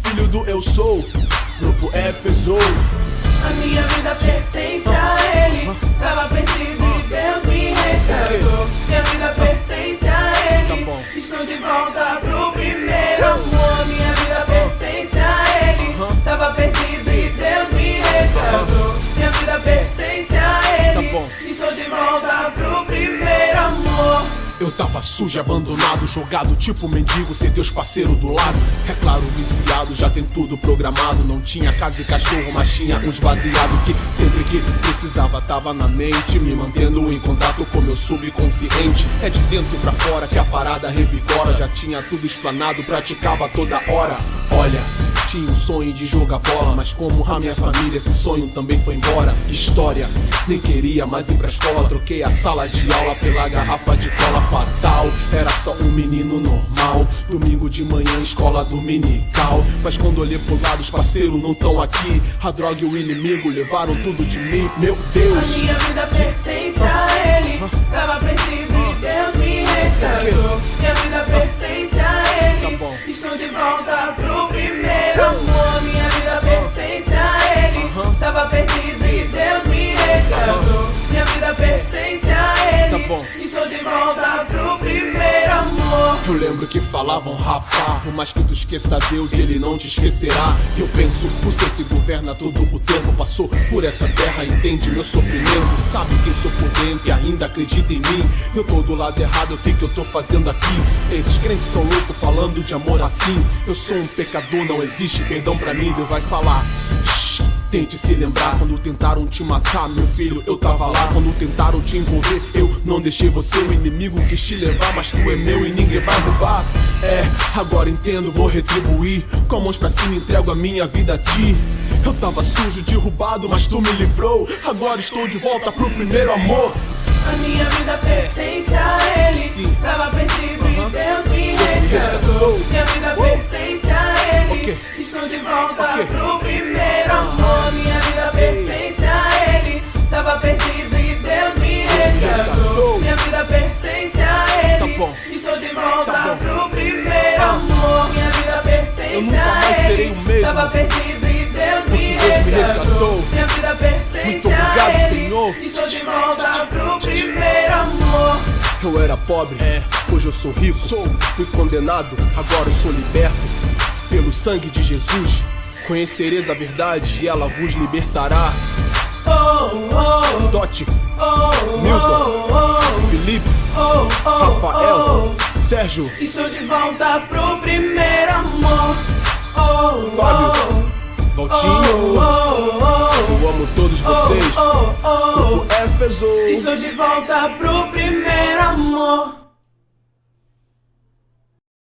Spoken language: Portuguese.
Filho do eu sou, grupo Éfeso. A minha vida pertence a ele. Tava perdido e Deus me resgatou. Minha vida pertence a ele. Estou de volta pro primeiro amor. Minha vida pertence a ele. Tava perdido e Deus me resgatou. Minha vida pertence a ele. Estou de volta pro primeiro amor. Eu tava sujo, abandonado, jogado tipo mendigo, sem Deus parceiro do lado. É claro, viciado, já tem tudo programado. Não tinha casa e cachorro, mas tinha uns baseado que sempre que precisava tava na mente, me mantendo em contato com meu subconsciente. É de dentro pra fora que a parada revigora. Já tinha tudo explanado, praticava toda hora. Olha, tinha um sonho de jogar bola, mas como a minha família, esse sonho também foi embora. História, nem queria mais ir pra escola. Troquei a sala de aula pela garrafa de cola fatal. Era só um menino normal. Domingo de manhã, escola dominical. Mas quando olhei pro lado, os parceiros não tão aqui. A droga e o inimigo levaram tudo de mim. Meu Deus, a minha vida pertence a ele. Tava perdido e Deus me resgatou. Minha vida pertence a ele. Estou de volta pro primeiro amor. Minha vida pertence a ele. Tava perdido e Deus me resgatou. Minha vida pertence a ele. Estou de volta pro primeiro amor. Eu lembro que falavam, rapá, por mais que tu esqueça Deus, ele não te esquecerá. Eu penso, o ser que governa todo o tempo passou por essa terra, entende meu sofrimento, sabe quem sou por dentro e ainda acredita em mim. Eu tô do lado errado, o que eu tô fazendo aqui? Esses crentes são loucos falando de amor assim. Eu sou um pecador, não existe perdão pra mim. Deus vai falar, shh, tente se lembrar. Quando tentaram te matar, meu filho, eu tava lá. Quando tentaram te envolver, eu não deixei você. O inimigo quis te levar, mas tu é meu e ninguém vai roubar. É, agora entendo, vou retribuir. Com mãos pra cima entrego a minha vida a ti. Eu tava sujo, derrubado, mas tu me livrou. Agora estou de volta pro primeiro amor. A minha vida pertence a ele. Tava perdido e Deus me resgatou. Minha vida pertence a ele. Estou de volta pro primeiro amor. Minha vida pertence a ele. Tava perdido e Deus me resgatou. Minha vida pertence a ele. Estou de volta pro primeiro amor. Minha vida pertence a ele. Tava perdido e Deus me resgatou. Minha vida pertence a ele. Senhor. Estou de volta pro primeiro amor. Eu era pobre, hoje eu sou rico. Fui condenado, agora eu sou liberto. Pelo sangue de Jesus conhecereis a verdade e ela vos libertará. Dote, Milton, Felipe, Rafael, Sérgio. Estou de volta pro primeiro amor. Fábio, Valtinho, eu amo todos vocês. Grupo Éfeso. Estou de volta pro